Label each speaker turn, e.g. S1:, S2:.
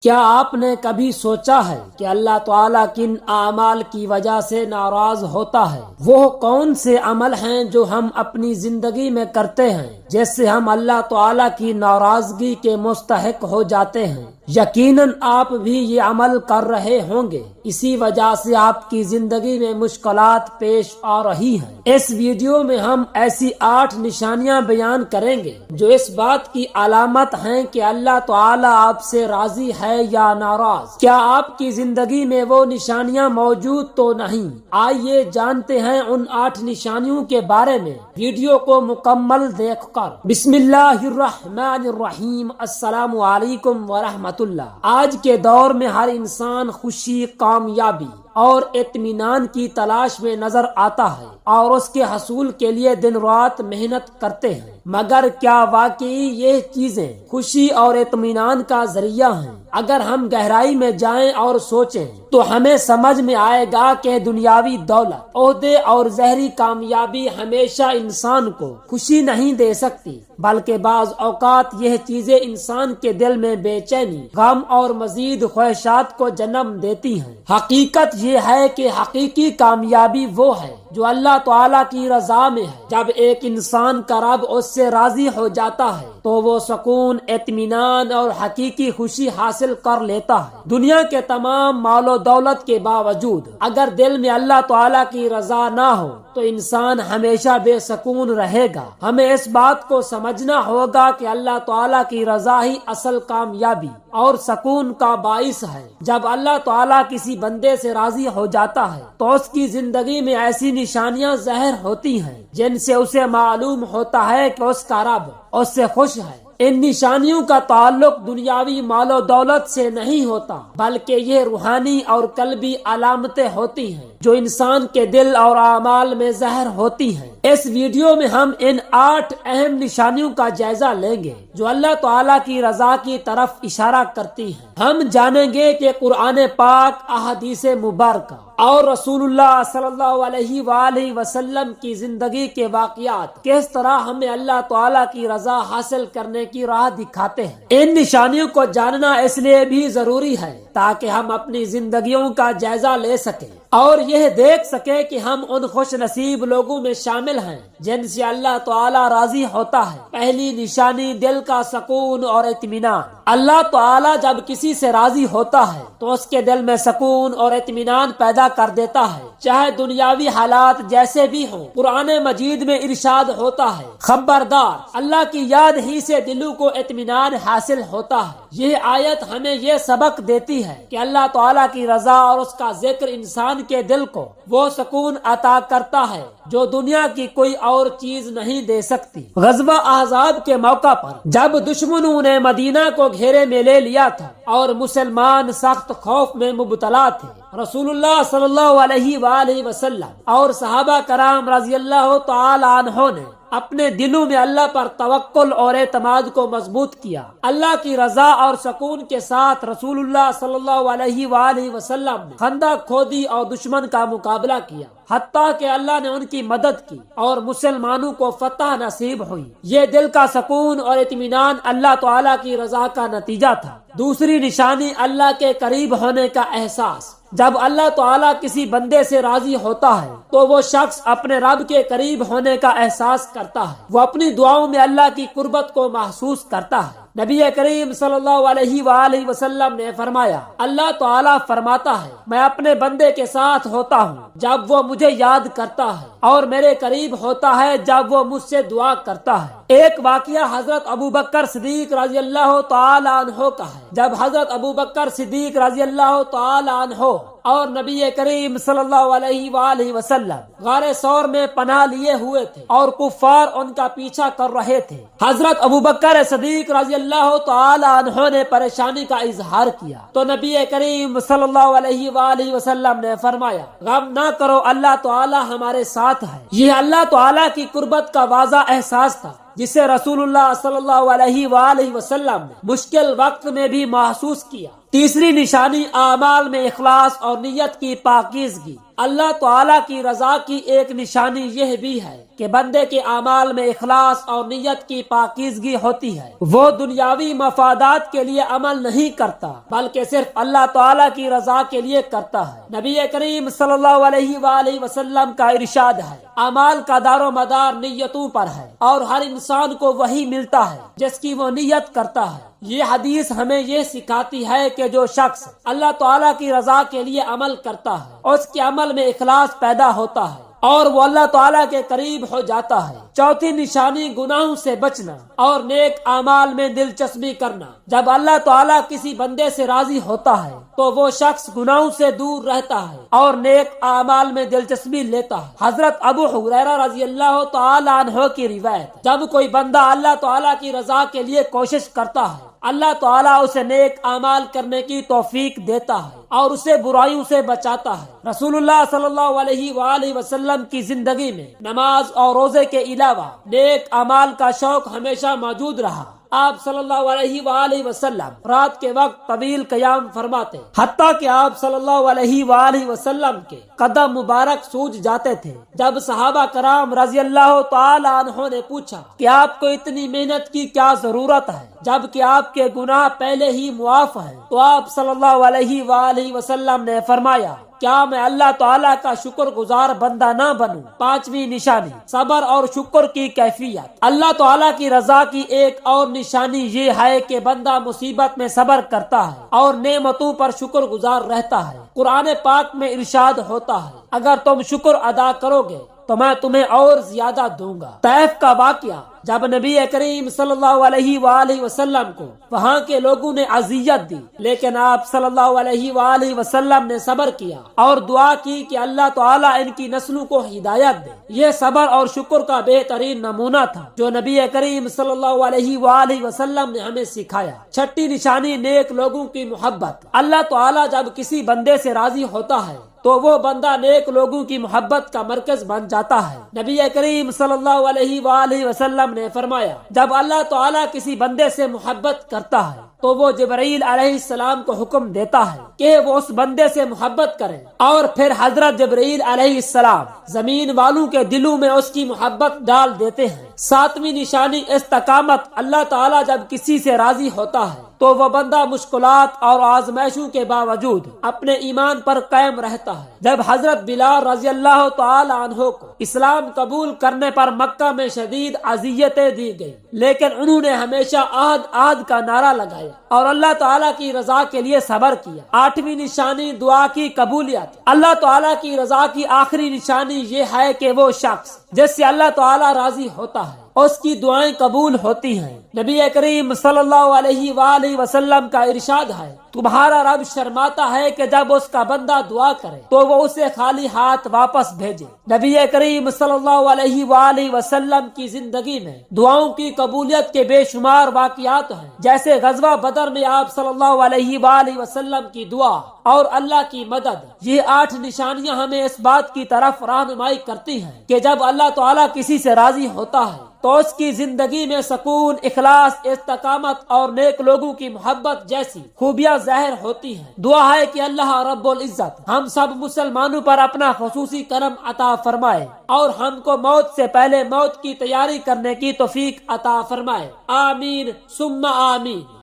S1: کیا آپ نے کبھی سوچا ہے کہ اللہ تعالیٰ کن اعمال کی وجہ سے ناراض ہوتا ہے؟ وہ کون سے عمل ہیں جو ہم اپنی زندگی میں کرتے ہیں جس سے ہم اللہ تعالیٰ کی ناراضگی کے مستحق ہو جاتے ہیں؟ یقیناً آپ بھی یہ عمل کر رہے ہوں گے، اسی وجہ سے آپ کی زندگی میں مشکلات پیش آ رہی ہیں۔ اس ویڈیو میں ہم ایسی 8 نشانیاں بیان کریں گے جو اس بات کی علامت ہیں کہ اللہ تعالیٰ آپ سے راضی ہے یا ناراض۔ کیا آپ کی زندگی میں وہ نشانیاں موجود تو نہیں؟ آئیے جانتے ہیں ان 8 نشانیوں کے بارے میں ویڈیو کو مکمل دیکھ کر۔ بسم اللہ الرحمن الرحیم۔ السلام علیکم ورحمۃ اللہ۔ آج کے دور میں ہر انسان خوشی، کامیابی اور اطمینان کی تلاش میں نظر آتا ہے اور اس کے حصول کے لیے دن رات محنت کرتے ہیں، مگر کیا واقعی یہ چیزیں خوشی اور اطمینان کا ذریعہ ہیں؟ اگر ہم گہرائی میں جائیں اور سوچیں تو ہمیں سمجھ میں آئے گا کہ دنیاوی دولت، عہدے اور ظاہری کامیابی ہمیشہ انسان کو خوشی نہیں دے سکتی، بلکہ بعض اوقات یہ چیزیں انسان کے دل میں بے چینی، غم اور مزید خواہشات کو جنم دیتی ہیں۔ حقیقت یہ ہے کہ حقیقی کامیابی وہ ہے جو اللہ تعالیٰ کی رضا میں ہے۔ جب ایک انسان کا رب اس سے راضی ہو جاتا ہے تو وہ سکون، اطمینان اور حقیقی خوشی حاصل کر لیتا ہے۔ دنیا کے تمام مال و دولت کے باوجود اگر دل میں اللہ تعالیٰ کی رضا نہ ہو تو انسان ہمیشہ بے سکون رہے گا۔ ہمیں اس بات کو سمجھنا ہوگا کہ اللہ تعالیٰ کی رضا ہی اصل کامیابی اور سکون کا باعث ہے۔ جب اللہ تعالیٰ کسی بندے سے راضی ہو جاتا ہے تو اس کی زندگی میں ایسی نشانیاں ظاہر ہوتی ہیں جن سے اسے معلوم ہوتا ہے کہ اس کا رب اس سے خوش ہے۔ ان نشانیوں کا تعلق دنیاوی مال و دولت سے نہیں ہوتا، بلکہ یہ روحانی اور قلبی علامتیں ہوتی ہیں جو انسان کے دل اور اعمال میں ظاہر ہوتی ہیں۔ اس ویڈیو میں ہم ان 8 اہم نشانیوں کا جائزہ لیں گے جو اللہ تعالیٰ کی رضا کی طرف اشارہ کرتی ہیں۔ ہم جانیں گے کہ قرآن پاک، احادیث مبارکہ اور رسول اللہ صلی اللہ علیہ وآلہ وسلم کی زندگی کے واقعات کس طرح ہمیں اللہ تعالیٰ کی رضا حاصل کرنے کی راہ دکھاتے ہیں۔ ان نشانیوں کو جاننا اس لیے بھی ضروری ہے تاکہ ہم اپنی زندگیوں کا جائزہ لے سکیں اور یہ دیکھ سکیں کہ ہم ان خوش نصیب لوگوں میں شامل ہیں جن سے اللہ تعالیٰ راضی ہوتا ہے۔ پہلی نشانی دل کا سکون اور اطمینان۔ اللہ تعالیٰ جب کسی سے راضی ہوتا ہے تو اس کے دل میں سکون اور اطمینان پیدا کر دیتا ہے، چاہے دنیاوی حالات جیسے بھی ہوں۔ قرآن مجید میں ارشاد ہوتا ہے، خبردار، اللہ کی یاد ہی سے دلوں کو اطمینان حاصل ہوتا ہے۔ یہ آیت ہمیں یہ سبق دیتی ہے کہ اللہ تعالیٰ کی رضا اور اس کا ذکر انسان کے دل کو وہ سکون عطا کرتا ہے جو دنیا کی کوئی اور چیز نہیں دے سکتی۔ غزوہ احزاب کے موقع پر جب دشمنوں نے مدینہ کو گھیرے میں لے لیا تھا اور مسلمان سخت خوف میں مبتلا تھے، رسول اللہ صلی اللہ علیہ وآلہ وسلم اور صحابہ کرام رضی اللہ تعالی عنہ نے اپنے دلوں میں اللہ پر توکل اور اعتماد کو مضبوط کیا۔ اللہ کی رضا اور سکون کے ساتھ رسول اللہ صلی اللہ علیہ وآلہ وسلم نے خندق کھودی اور دشمن کا مقابلہ کیا، حتیٰ کہ اللہ نے ان کی مدد کی اور مسلمانوں کو فتح نصیب ہوئی۔ یہ دل کا سکون اور اطمینان اللہ تعالیٰ کی رضا کا نتیجہ تھا۔ دوسری نشانی اللہ کے قریب ہونے کا احساس۔ جب اللہ تعالیٰ کسی بندے سے راضی ہوتا ہے تو وہ شخص اپنے رب کے قریب ہونے کا احساس کرتا ہے، وہ اپنی دعاؤں میں اللہ کی قربت کو محسوس کرتا ہے۔ نبی کریم صلی اللہ علیہ وآلہ وسلم نے فرمایا، اللہ تعالیٰ فرماتا ہے، میں اپنے بندے کے ساتھ ہوتا ہوں جب وہ مجھے یاد کرتا ہے اور میرے قریب ہوتا ہے جب وہ مجھ سے دعا کرتا ہے۔ ایک واقعہ حضرت ابوبکر صدیق رضی اللہ تعالی عنہ کا ہے، جب حضرت ابوبکر صدیق رضی اللہ تعالی عنہ اور نبی کریم صلی اللہ علیہ وآلہ وسلم غار ثور میں پناہ لیے ہوئے تھے اور کفار ان کا پیچھا کر رہے تھے۔ حضرت ابوبکر صدیق رضی اللہ تعالی عنہ نے پریشانی کا اظہار کیا تو نبی کریم صلی اللہ علیہ وآلہ وسلم نے فرمایا، غم نہ کرو، اللہ تعالی ہمارے ساتھ ہے۔ یہ اللہ تعالی کی قربت کا واضح احساس تھا جسے رسول اللہ صلی اللہ علیہ وآلہ وسلم نے مشکل وقت میں بھی محسوس کیا۔ تیسری نشانی اعمال میں اخلاص اور نیت کی پاکیزگی۔ اللہ تعالیٰ کی رضا کی ایک نشانی یہ بھی ہے کہ بندے کے اعمال میں اخلاص اور نیت کی پاکیزگی ہوتی ہے۔ وہ دنیاوی مفادات کے لیے عمل نہیں کرتا بلکہ صرف اللہ تعالیٰ کی رضا کے لیے کرتا ہے۔ نبی کریم صلی اللہ علیہ وآلہ وسلم کا ارشاد ہے، اعمال کا دار و مدار نیتوں پر ہے اور ہر انسان کو وہی ملتا ہے جس کی وہ نیت کرتا ہے۔ یہ حدیث ہمیں یہ سکھاتی ہے کہ جو شخص اللہ تعالیٰ کی رضا کے لیے عمل کرتا ہے اس کے عمل میں اخلاص پیدا ہوتا ہے اور وہ اللہ تعالیٰ کے قریب ہو جاتا ہے۔ چوتھی نشانی گناہوں سے بچنا اور نیک اعمال میں دلچسپی کرنا۔ جب اللہ تعالیٰ کسی بندے سے راضی ہوتا ہے تو وہ شخص گناہوں سے دور رہتا ہے اور نیک اعمال میں دلچسپی لیتا ہے۔ حضرت ابو ہریرہ رضی اللہ تعالی عنہ کی روایت، جب کوئی بندہ اللہ تعالیٰ کی رضا کے لیے کوشش کرتا ہے اللہ تعالیٰ اسے نیک اعمال کرنے کی توفیق دیتا ہے اور اسے برائیوں سے بچاتا ہے۔ رسول اللہ صلی اللہ علیہ وآلہ وسلم کی زندگی میں نماز اور روزے کے علاوہ نیک اعمال کا شوق ہمیشہ موجود رہا۔ آپ صلی اللہ علیہ وآلہ وسلم رات کے وقت طویل قیام فرماتے، حتیٰ کہ آپ صلی اللہ علیہ وآلہ وسلم کے قدم مبارک سوج جاتے تھے۔ جب صحابہ کرام رضی اللہ تعالی عنہ نے پوچھا کہ آپ کو اتنی محنت کی کیا ضرورت ہے جبکہ آپ کے گناہ پہلے ہی معاف ہیں، تو آپ صلی اللہ علیہ وآلہ وسلم نے فرمایا، کیا میں اللہ تعالیٰ کا شکر گزار بندہ نہ بنوں؟ پانچویں نشانی صبر اور شکر کی کیفیت۔ اللہ تعالیٰ کی رضا کی ایک اور نشانی یہ ہے کہ بندہ مصیبت میں صبر کرتا ہے اور نعمتوں پر شکر گزار رہتا ہے۔ قرآن پاک میں ارشاد ہوتا ہے، اگر تم شکر ادا کرو گے تو میں تمہیں اور زیادہ دوں گا۔ طائف کا واقعہ، جب نبی کریم صلی اللہ علیہ وآلہ وسلم کو وہاں کے لوگوں نے اذیت دی لیکن آپ صلی اللہ علیہ وآلہ وسلم نے صبر کیا اور دعا کی کہ اللہ تعالیٰ ان کی نسلوں کو ہدایت دے۔ یہ صبر اور شکر کا بہترین نمونہ تھا جو نبی کریم صلی اللہ علیہ وآلہ وسلم نے ہمیں سکھایا۔ چھٹی نشانی نیک لوگوں کی محبت۔ اللہ تعالیٰ جب کسی بندے سے راضی ہوتا ہے تو وہ بندہ نیک لوگوں کی محبت کا مرکز بن جاتا ہے۔ نبی کریم صلی اللہ علیہ وآلہ وسلم نے فرمایا، جب اللہ تعالیٰ کسی بندے سے محبت کرتا ہے تو وہ جبرائیل علیہ السلام کو حکم دیتا ہے کہ وہ اس بندے سے محبت کریں اور پھر حضرت جبرائیل علیہ السلام زمین والوں کے دلوں میں اس کی محبت ڈال دیتے ہیں۔ ساتویں نشانی استقامت۔ اللہ تعالیٰ جب کسی سے راضی ہوتا ہے تو وہ بندہ مشکلات اور آزمائشوں کے باوجود اپنے ایمان پر قائم رہتا ہے۔ جب حضرت بلال رضی اللہ تعالی عنہ کو اسلام قبول کرنے پر مکہ میں شدید اذیتیں دی گئی لیکن انہوں نے ہمیشہ عہد کا نعرہ لگایا اور اللہ تعالیٰ کی رضا کے لیے صبر کیا۔ آٹھویں نشانی دعا کی قبولیت۔ اللہ تعالیٰ کی رضا کی آخری نشانی یہ ہے کہ وہ شخص جس سے اللہ تعالیٰ راضی ہوتا ہے اس کی دعائیں قبول ہوتی ہیں۔ نبی کریم صلی اللہ علیہ وآلہ وسلم کا ارشاد ہے، تمہارا رب شرماتا ہے کہ جب اس کا بندہ دعا کرے تو وہ اسے خالی ہاتھ واپس بھیجے۔ نبی کریم صلی اللہ علیہ وآلہ وسلم کی زندگی میں دعاؤں کی قبولیت کے بے شمار واقعات ہیں، جیسے غزوہ بدر میں آپ صلی اللہ علیہ وآلہ وسلم کی دعا اور اللہ کی مدد۔ یہ 8 نشانیاں ہمیں اس بات کی طرف رہنمائی کرتی ہیں کہ جب اللہ تعالیٰ کسی سے راضی ہوتا ہے تو اس کی زندگی میں سکون، اخلاص، استقامت اور نیک لوگوں کی محبت جیسی خوبیاں ظاہر ہوتی ہیں۔ دعا ہے کہ اللہ رب العزت ہم سب مسلمانوں پر اپنا خصوصی کرم عطا فرمائے اور ہم کو موت سے پہلے موت کی تیاری کرنے کی توفیق عطا فرمائے۔ آمین ثم آمین۔